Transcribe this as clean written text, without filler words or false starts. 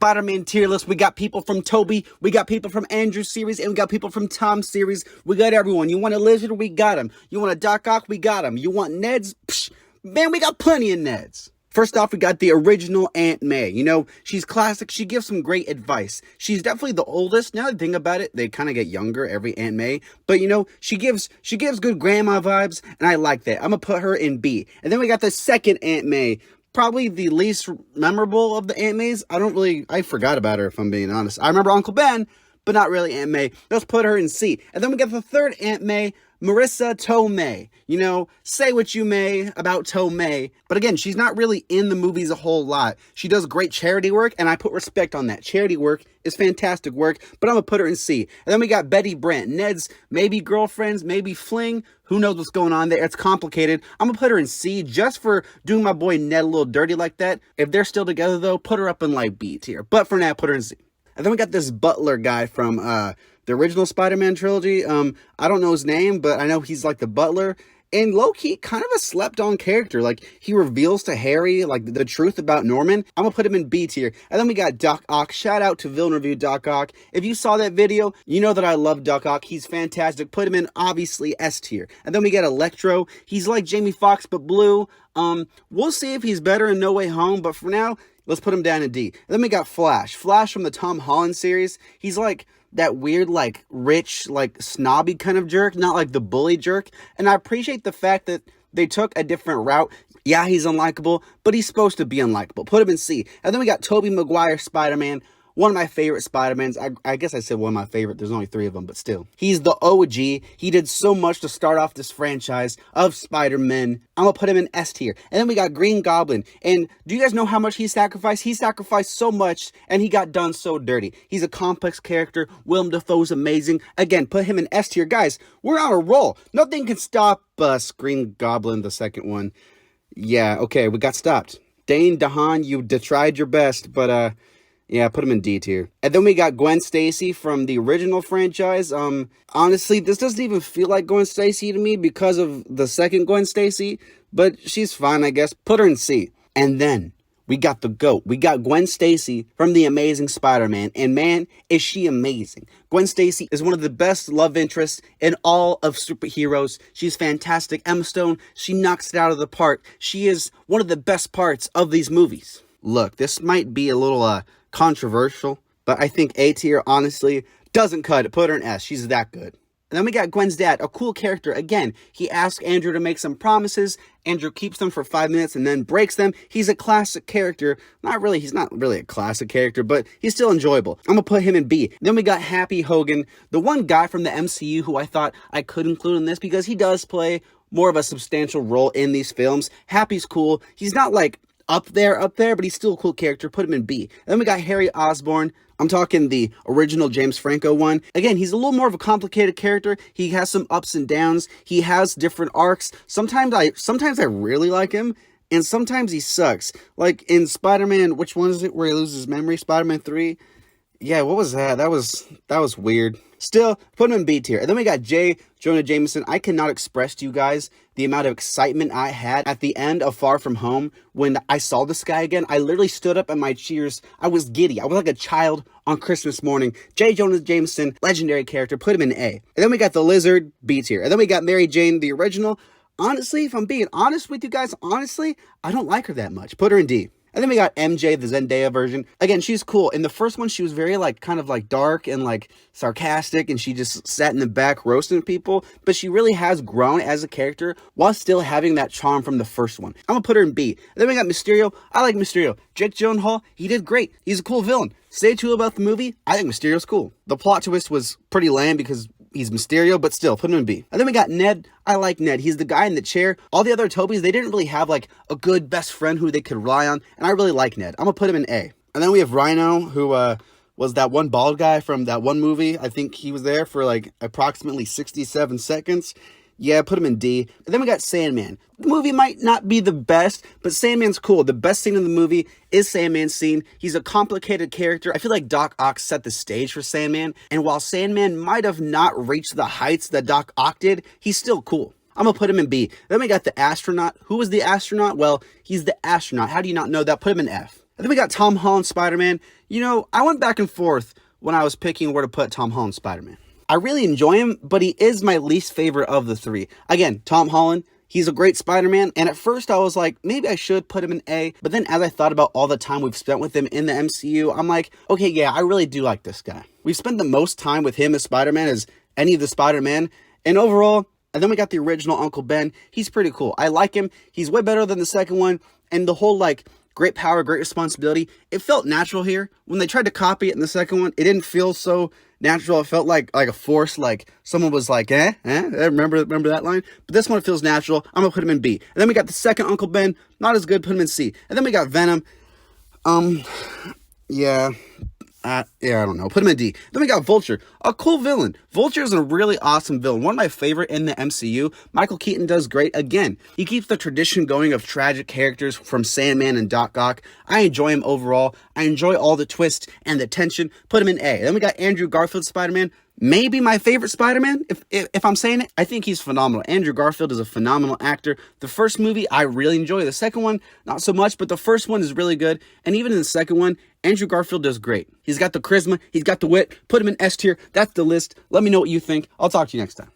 Spider-Man tier list. We got people from Toby, we got people from Andrew's series, and we got people from Tom's series. We got everyone. You want a Lizard? We got him. You want a Doc Ock? We got him. You want Neds? Psh, man, we got plenty of Neds. First off, we got the original Aunt May. You know, she's classic. She gives some great advice. She's definitely the oldest. Now that I think about it, they kind of get younger, every Aunt May. But, you know, she gives good grandma vibes, and I like that. I'm going to put her in B. And then we got the second Aunt May. Probably the least memorable of the Aunt Mays. I forgot about her, if I'm being honest. I remember Uncle Ben, but not really Aunt May. Let's put her in C. And then we got the third Aunt May, Marissa Tomei. You know, say what you may about Tomei, but again, she's not really in the movies a whole lot. She does great charity work, and I put respect on that. Charity work is fantastic work, but I'm gonna put her in C. And then we got Betty Brant, Ned's maybe girlfriends, maybe fling. Who knows what's going on there? It's complicated. I'm gonna put her in C just for doing my boy Ned a little dirty like that. If they're still together though, put her up in like B tier. But for now, put her in C. And then we got this butler guy from the original Spider-Man trilogy. I don't know his name, but I know he's like the butler. And low-key, kind of a slept-on character. Like, he reveals to Harry, like, the truth about Norman. I'm gonna put him in B tier. And then we got Doc Ock. Shout out to Villain Review Doc Ock. If you saw that video, you know that I love Doc Ock. He's fantastic. Put him in, obviously, S tier. And then we got Electro. He's like Jamie Foxx, but blue. We'll see if he's better in No Way Home, but for now, let's put him down in D. And then we got Flash. Flash from the Tom Holland series. He's like that weird, like, rich, like, snobby kind of jerk, not like the bully jerk. And I appreciate the fact that they took a different route. Yeah, he's unlikable, but he's supposed to be unlikable. Put him in C. And then we got Tobey Maguire Spider-Man. One of my favorite Spider-Mans. I guess I said one of my favorite. There's only 3 of them, but still. He's the OG. He did so much to start off this franchise of Spider-Man. I'm going to put him in S tier. And then we got Green Goblin. And do you guys know how much he sacrificed? He sacrificed so much, and he got done so dirty. He's a complex character. Willem Dafoe's amazing. Again, put him in S tier. Guys, we're on a roll. Nothing can stop us. Green Goblin, the second one. Yeah, okay, we got stopped. Dane DeHaan, you tried your best, but, yeah, put him in D tier. And then we got Gwen Stacy from the original franchise. Honestly, this doesn't even feel like Gwen Stacy to me because of the second Gwen Stacy, but she's fine, I guess. Put her in C. And then we got the GOAT. We got Gwen Stacy from The Amazing Spider-Man, and man, is she amazing. Gwen Stacy is one of the best love interests in all of superheroes. She's fantastic. Emma Stone, she knocks it out of the park. She is one of the best parts of these movies. Look, this might be a little, controversial, but I think A tier, honestly, doesn't cut it. Put her in S. She's that good. And then we got Gwen's dad, a cool character. Again, he asks Andrew to make some promises. Andrew keeps them for 5 minutes and then breaks them. He's a classic character. He's not really a classic character, but he's still enjoyable. I'm gonna put him in B. Then we got Happy Hogan, the one guy from the MCU who I thought I could include in this because he does play more of a substantial role in these films. Happy's cool. He's not like up there, but he's still a cool character. Put him in B. And then we got Harry Osborne. I'm talking the original James Franco one. Again, he's a little more of a complicated character. He has some ups and downs. He has different arcs. Sometimes I really like him, and sometimes he sucks. Like in Spider-Man, which one is it where he loses his memory? Spider-Man 3? Yeah, what was that? That was weird. Still, put him in B tier. And then we got Jonah Jameson. I cannot express to you guys the amount of excitement I had at the end of Far From Home when I saw this guy again. I literally stood up and my cheers. I was giddy. I was like a child on Christmas morning. Jonah Jameson, legendary character. Put him in A. And then we got the Lizard, B tier. And then we got Mary Jane, the original. Honestly, if I'm being honest with you guys, I don't like her that much. Put her in D. And then we got MJ, the Zendaya version. Again, she's cool. In the first one, she was very, kind of dark and, sarcastic, and she just sat in the back roasting people. But she really has grown as a character while still having that charm from the first one. I'm gonna put her in B. And then we got Mysterio. I like Mysterio. Jake Gyllenhaal, he did great. He's a cool villain. Say too about the movie, I think Mysterio's cool. The plot twist was pretty lame because he's Mysterio, but still, put him in B. And then we got Ned. I like Ned. He's the guy in the chair. All the other Tobys, they didn't really have, a good best friend who they could rely on, and I really like Ned. I'm gonna put him in A. And then we have Rhino, who, was that one bald guy from that one movie. I think he was there for, approximately 67 seconds. Yeah, put him in D. And then we got Sandman. The movie might not be the best, but Sandman's cool. The best scene in the movie is Sandman's scene. He's a complicated character. I feel like Doc Ock set the stage for Sandman. And while Sandman might have not reached the heights that Doc Ock did, he's still cool. I'm going to put him in B. Then we got the Astronaut. Who was the Astronaut? Well, he's the Astronaut. How do you not know that? Put him in F. And then we got Tom Holland Spider-Man. You know, I went back and forth when I was picking where to put Tom Holland's Spider-Man. I really enjoy him, but he is my least favorite of the three. Again, Tom Holland, he's a great Spider-Man, and at first I was like, maybe I should put him in A, but then as I thought about all the time we've spent with him in the MCU, I'm like, okay, yeah, I really do like this guy. We've spent the most time with him as Spider-Man as any of the Spider-Man, and overall, and then we got the original Uncle Ben. He's pretty cool. I like him. He's way better than the second one, and the whole, like, great power, great responsibility, it felt natural here. When they tried to copy it in the second one, it didn't feel so natural. It felt like a force, like someone was like, remember that line? But this one, it feels natural. I'm gonna put him in B. And then we got the second Uncle Ben, not as good, put him in C. And then we got Venom. I don't know. Put him in D. Then we got Vulture, a cool villain. Vulture is a really awesome villain. One of my favorite in the MCU. Michael Keaton does great. Again, he keeps the tradition going of tragic characters from Sandman and Doc Ock. I enjoy him overall. I enjoy all the twists and the tension. Put him in A. Then we got Andrew Garfield Spider-Man. Maybe my favorite Spider-Man, if I'm saying it. I think he's phenomenal. Andrew Garfield is a phenomenal actor. The first movie, I really enjoy. The second one, not so much, but the first one is really good. And even in the second one, Andrew Garfield does great. He's got the charisma. He's got the wit. Put him in S tier. That's the list. Let me know what you think. I'll talk to you next time.